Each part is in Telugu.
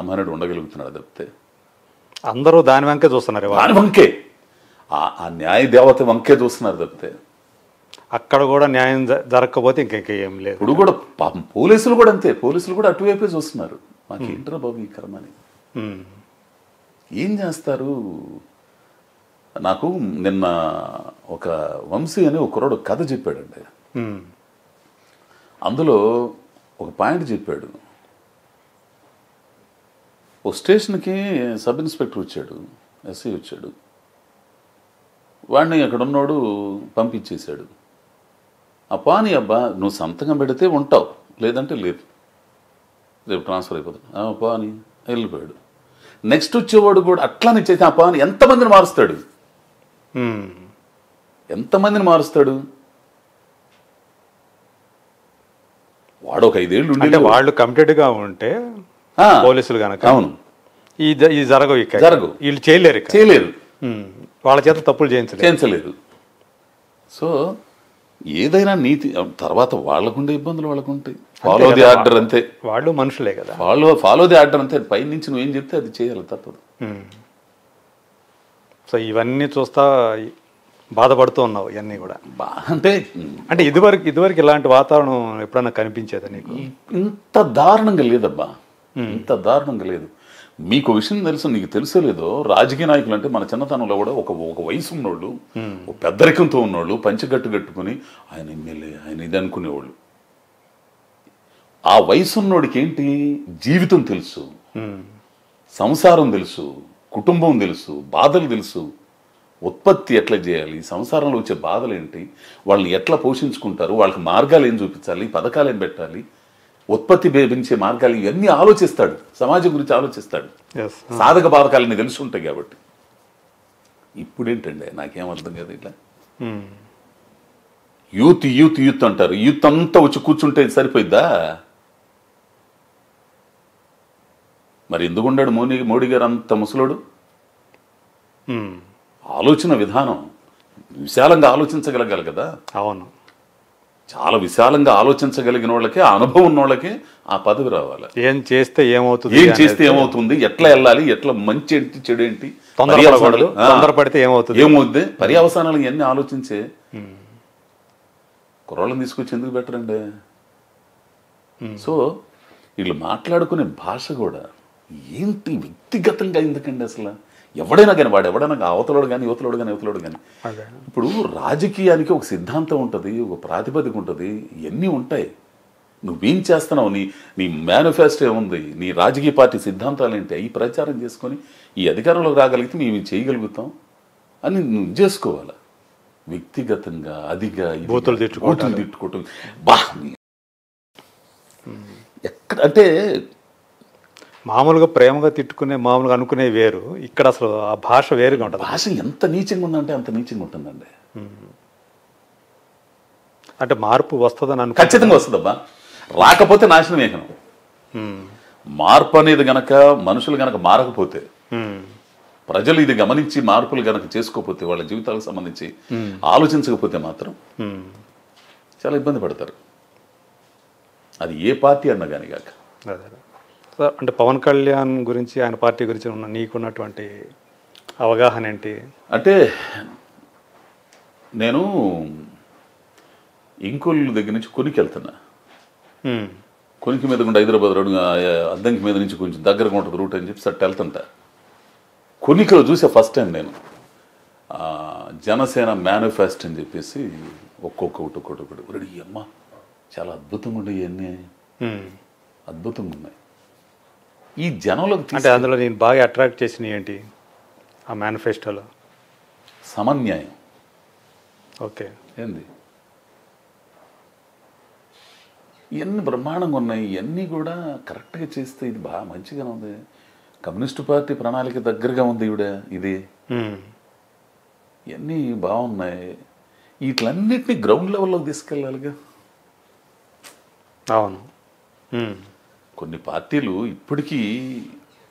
సామాన్యుడు ఉండగలుగుతున్నాడు తప్పితే అందరూ దాని వంకే చూస్తున్నారు. దాని వంకే ఆ న్యాయ దేవత వంకే చూస్తున్నారు తప్పితే అక్కడ కూడా న్యాయం జరగకపోతే ఇంకేం లేదు. ఇప్పుడు కూడా పాపం పోలీసులు కూడా అంతే, పోలీసులు కూడా అటువైపే చూస్తున్నారు. మాకేంట్రా బాబు ఈ కర్మని, ఏం చేస్తారు. నాకు నిన్న ఒక వంశీ అని ఒక కుర్రాడు కథ చెప్పాడండి. అందులో ఒక పాయింట్ చెప్పాడు. ఓ స్టేషన్కి సబ్ ఇన్స్పెక్టర్ వచ్చాడు, ఎస్ఐ వచ్చాడు. వాడిని అక్కడ ఉన్నోడు పంపించేశాడు. ఆ పాని అబ్బా నువ్వు సంతకం పెడితే ఉంటావు, లేదంటే లేదు, రేపు ట్రాన్స్ఫర్ అయిపోతుంది. ఆ పాని వెళ్ళిపోయాడు. నెక్స్ట్ వచ్చేవాడు కూడా అట్లానే చేసి ఆ పాని ఎంతమందిని మారుస్తాడు, ఎంతమందిని మారుస్తాడు. వాడు ఒక 5 ఏళ్ళు ఉంటే వాళ్ళు కమిటెడ్గా ఉంటే పోలీసులు కనుక అవును ఈ జరగవు, వీళ్ళు చేయలేరు, వాళ్ళ చేత తప్పులు చేయించలేరు. సో ఏదైనా నీతి తర్వాత వాళ్ళకుండే ఇబ్బందులు వాళ్ళకుంటాయి. ఫాలో ది ఆర్డర్ అంతే, వాళ్ళు మనుషులే కదా, ఫాలో ది ఆర్డర్ అంతే. పై నుంచి నువ్వేం చెప్తే అది చేయాలి, తప్పదు. సో ఇవన్నీ చూస్తా బాధపడుతూ ఉన్నావు. ఇవన్నీ కూడా అంటే ఇదివరకు ఇలాంటి వాతావరణం ఎప్పుడన్నా కనిపించేదా నీకు? ఇంత దారుణంగా లేదబ్బా, ఇంత దారుణంగా లేదు. మీకు విషయం తెలుసు, నీకు తెలుసో లేదో, రాజకీయ నాయకులు అంటే మన చిన్నతనంలో కూడా ఒక వయసు ఉన్నోళ్ళు, ఒక పెద్దరికంతో ఉన్నోళ్ళు పంచగట్టు కట్టుకుని ఆయన ఎమ్మెల్యే ఆయన ఇది అనుకునేవాళ్ళు. ఆ వయసు ఉన్నోడికి ఏంటి, జీవితం తెలుసు, సంసారం తెలుసు, కుటుంబం తెలుసు, బాధలు తెలుసు, ఉత్పత్తి ఎట్లా చేయాలి, సంసారంలో వచ్చే బాధలు ఏంటి, వాళ్ళని ఎట్లా పోషించుకుంటారు, వాళ్ళకి మార్గాలు ఏం చూపించాలి, పథకాలు ఏం పెట్టాలి, ఉత్పత్తి పెంచే మార్గాలు, ఇవన్నీ ఆలోచిస్తాడు. సమాజం గురించి ఆలోచిస్తాడు. సాధక బాధకాలని తెలిసి ఉంటాయి కాబట్టి. ఇప్పుడేంటండి నాకేం అర్థం కాదు. ఇట్లా యూత్ యూత్ యూత్ అంటారు, యూత్ అంతా వచ్చి కూర్చుంటే సరిపోయిద్దా? మరి ఎందుకున్నాడు మోడీ గారు అంత ముసలోడు? ఆలోచన విధానం విశాలంగా ఆలోచించగలగాలి కదా. అవును, చాలా విశాలంగా ఆలోచించగలిగిన వాళ్ళకి, ఆ అనుభవం ఉన్న వాళ్ళకి ఆ పదవి రావాలి. ఏం చేస్తే ఏమవుతుంది, ఎట్లా వెళ్ళాలి, ఎట్లా మంచి ఏంటి చెడు ఏంటి, తొందరపడితే ఏమవుతుంది, పర్యవసానాలు ఇవన్నీ ఆలోచించే కుర్రాళ్ళని తీసుకొచ్చి ఎందుకు పెట్టరండి? సో వీళ్ళు మాట్లాడుకునే భాష కూడా ఏంటి వ్యక్తిగతంగా ఎందుకండి అసలు? ఎవడైనా కానీ అవతలోడు కానీ యువతలోడు కానీ ఇప్పుడు రాజకీయానికి ఒక సిద్ధాంతం ఉంటుంది, ఒక ప్రాతిపదిక ఉంటుంది, ఇవన్నీ ఉంటాయి. నువ్వేం చేస్తున్నావు, నీ మేనిఫెస్టో ఏముంది, నీ రాజకీయ పార్టీ సిద్ధాంతాలు ఏంటి, అవి ప్రచారం చేసుకొని ఈ అధికారంలోకి రాగలిగితే మేము చేయగలుగుతాం అని నువ్వు చేసుకోవాలి. వ్యక్తిగతంగా అదిగా బూతులు తిట్టుకోవటం బా ఎక్కడ అంటే మామూలుగా ప్రేమగా తిట్టుకునే, మామూలుగా అనుకునే వేరు, ఇక్కడ అసలు ఆ భాష వేరుగా ఉంటుంది. భాష ఎంత నీచంగా ఉందంటే అంత నీచంగా ఉంటుందండి. అంటే మార్పు వస్తుందని ఖచ్చితంగా వస్తుందబ్బా. రాకపోతే నాశనం ఏకనం. మార్పు అనేది గనక మనుషులు గనక మారకపోతే, ప్రజలు ఇది గమనించి మార్పులు గనక చేసుకోకపోతే, వాళ్ళ జీవితాలకు సంబంధించి ఆలోచించకపోతే మాత్రం చాలా ఇబ్బంది పడతారు. అది ఏ పార్టీ అన్నా కానీ కాక. అంటే పవన్ కళ్యాణ్ గురించి, ఆయన పార్టీ గురించి నీకున్నటువంటి అవగాహన ఏంటి? అంటే నేను ఇంకోళ్ళ దగ్గర నుంచి కొనికి వెళ్తున్నా. కొనికి మీద కూడా హైదరాబాద్ రోడ్డు, అద్దంకి మీద నుంచి కొంచెం దగ్గరగా ఉంటుంది రూట్ అని చెప్పి సట్ వెళ్తుంటా. కొనికలో చూసే ఫస్ట్ టైం నేను జనసేన మేనిఫెస్టో అని చెప్పేసి ఒక్కొక్కటి రెడీ అమ్మ చాలా అద్భుతంగా ఉన్నాయి, ఇవన్నీ అద్భుతంగా ఉన్నాయి. ఈ జనంలోకి అంటే అందులో నేను బాగా అట్రాక్ట్ చేసినవి ఏంటి ఆ మేనిఫెస్టోలో? సమన్యాయం. ఓకే, ఏంది ఇవన్నీ బ్రహ్మాండంగా ఉన్నాయి, ఇవన్నీ కూడా కరెక్ట్గా చేస్తే ఇది బాగా మంచిగానే ఉంది. కమ్యూనిస్టు పార్టీ ప్రణాళిక దగ్గరగా ఉంది ఇది. ఇవన్నీ బాగున్నాయి. వీటిలన్నిటినీ గ్రౌండ్ లెవెల్లోకి తీసుకెళ్ళాలిగా. అవును, కొన్ని పార్టీలు ఇప్పటికీ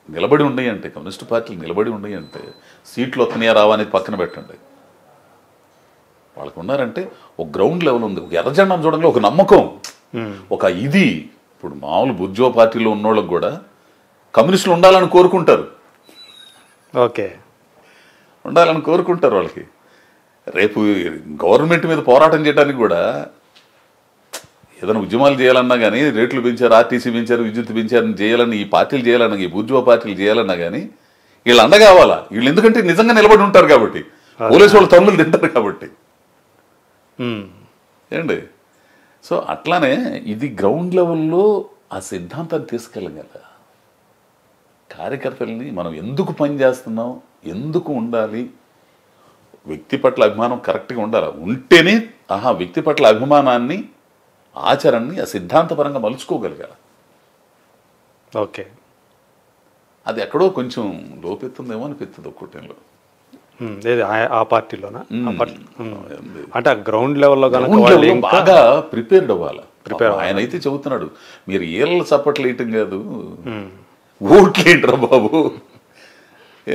నిలబడి ఉన్నాయి అంటే, కమ్యూనిస్టు పార్టీలు నిలబడి ఉన్నాయి అంటే, సీట్లు వస్తున్నాయా రావా అనేది పక్కన పెట్టండి. వాళ్ళకు ఉన్నారంటే ఒక గ్రౌండ్ లెవెల్ ఉంది, ఒక ఎర్రజెండా చూడంగా ఒక నమ్మకం, ఒక ఇది. ఇప్పుడు మామూలు బుజ్జో పార్టీలో ఉన్నోళ్ళకి కూడా కమ్యూనిస్టులు ఉండాలని కోరుకుంటారు, ఓకే, ఉండాలని కోరుకుంటారు. వాళ్ళకి రేపు గవర్నమెంట్ మీద పోరాటం చేయడానికి కూడా ఏదైనా ఉద్యమాలు చేయాలన్నా కానీ, రేట్లు పెంచారు, ఆర్టీసీ పెంచారు, విద్యుత్ పెంచారని చేయాలని ఈ పార్టీలు చేయాలన్నా, ఈ బూర్జువా పార్టీలు చేయాలన్నా కానీ వీళ్ళు అండ కావాలా? వీళ్ళు ఎందుకంటే నిజంగా నిలబడి ఉంటారు కాబట్టి, పోలీసు వాళ్ళు తమ్ముళ్ళు తింటారు కాబట్టి ఏండి. సో అట్లానే ఇది గ్రౌండ్ లెవెల్లో ఆ సిద్ధాంతాన్ని తీసుకెళ్ళగల కార్యకర్తల్ని మనం ఎందుకు పనిచేస్తున్నాం, ఎందుకు ఉండాలి, వ్యక్తి పట్ల అభిమానం కరెక్ట్గా ఉండాలి. ఉంటేనే వ్యక్తి పట్ల అభిమానాన్ని, ఆచరణని ఆ సిద్ధాంతపరంగా మలుచుకోగలిగారు. ఓకే, అది ఎక్కడో కొంచెం లోపెత్తుందేమో అనిపిస్తుంది ఒక్కోటంలో. ఆ పార్టీలోనా? అంటే ఆ గ్రౌండ్ లెవెల్లో బాగా ప్రిపేర్డ్ అవ్వాలి. ఆయన అయితే చెబుతున్నాడు, మీరు ఏళ్ళ చప్పట్లు వేయటం కాదు, ఓట్లు ఏంట్రా బాబు,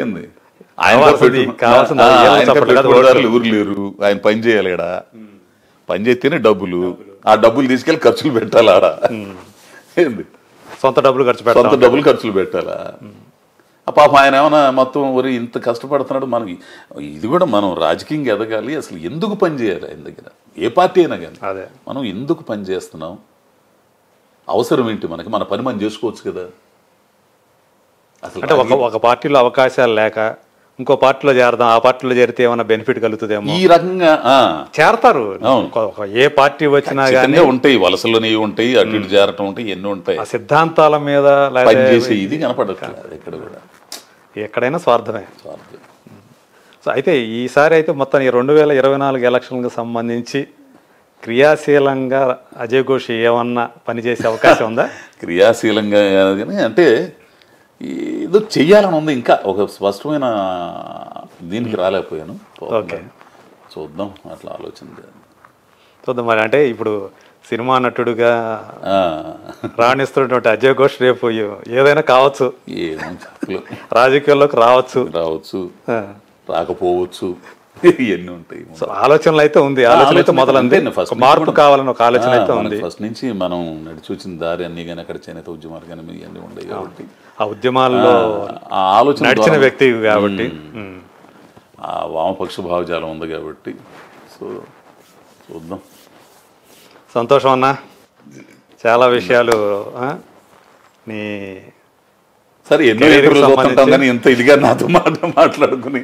ఏంది ఊరు లేరు, ఆయన పని చేయాలేడా, పని చేస్తేనే డబ్బులు, ఆ డబ్బులు తీసుకెళ్ళి ఖర్చులు పెట్టాలా, ఆడ ఏంది సొంత డబ్బులు ఖర్చులు పెట్టాలా. పాపం ఆయన ఏమైనా మొత్తం ఒరి ఇంత కష్టపడుతున్నాడు, మనకి ఇది కూడా మనం రాజకీయంగా ఎదగాలి, అసలు ఎందుకు పని చేయాలి ఆయన దగ్గర, ఏ పార్టీ అయినా కానీ మనం ఎందుకు పని చేస్తున్నాం, అవసరం ఏంటి మనకి, మన పని మనం చేసుకోవచ్చు కదా. అసలు అంటే ఒక పార్టీలో అవకాశాలు లేక ఇంకో పార్టీలో చేరదాం, ఆ పార్టీలో చేరితే ఏమైనా బెనిఫిట్ కలుగుతుందేమో, ఈ రకంగా చేరతారు. ఏ పార్టీ వచ్చినా కానీ ఉంటాయి, వలసలోనే ఉంటాయి, అటు ఇటు చేరటం ఉంటాయి, ఎన్నో ఉంటాయి. ఆ సిద్ధాంతాల మీద పనిచేసే ఇది కనపడట్లేదు ఎక్కడ కూడా, ఎక్కడైనా స్వార్థమే. సో అయితే ఈసారి అయితే మొత్తం 2024 ఎలక్షన్లకు సంబంధించి క్రియాశీలంగా అజయ్ ఘోష్ ఏమన్నా పనిచేసే అవకాశం ఉందా? క్రియాశీలంగా అంటే ఏదో చెయ్యాలని ఉంది, ఇంకా ఒక స్పష్టమైన దీనికి రాలేకపోయాను. ఓకే, చూద్దాం, అట్లా ఆలోచన చూద్దాం. మరి అంటే ఇప్పుడు సినిమా నటుడుగా రాణిస్తున్నటువంటి అజయ్ ఘోష్ రేపు ఏదైనా కావచ్చు, రాజకీయాల్లోకి రావచ్చు, రాకపోవచ్చు, ఇవన్నీ ఉంటాయి. సో ఆలోచనలు అయితే ఉంది, ఆలోచన అయితే మొదలంది, మార్పు కావాలని ఒక ఆలోచన అయితే ఉంది. ఫస్ట్ నుంచి మనం నడిచి వచ్చిన దారి అన్ని కానీ అక్కడ చేనేత ఉద్యమాలు కానీ ఇవన్నీ ఉండేవి కాబట్టి, ఆ ఉద్యమాల్లో ఆ ఆలోచన నడిచిన వ్యక్తి కాబట్టి, ఆ వామపక్ష భావజాలం ఉంది కాబట్టి, సో చూద్దాం. సంతోషం అన్న, చాలా విషయాలు నీ సరే ఎన్నో చూస్తుంటాం కానీ ఎంత ఇదిగా నాతో మాట్లాడుకుని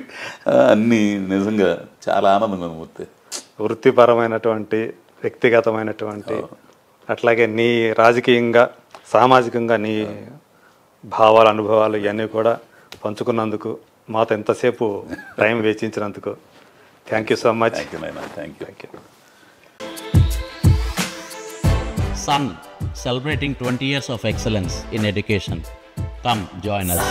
అన్ని నిజంగా చాలా ఆనందంగా ఉంది. వృత్తిపరమైనటువంటి, వ్యక్తిగతమైనటువంటి, అట్లాగే నీ రాజకీయంగా, సామాజికంగా నీ భావాలు, అనుభవాలు ఇవన్నీ కూడా పంచుకున్నందుకు, మాతో ఎంతసేపు టైం వేచించినందుకు thank you so much. Thank you. Sun, celebrating 20 years of excellence in education. Come join us.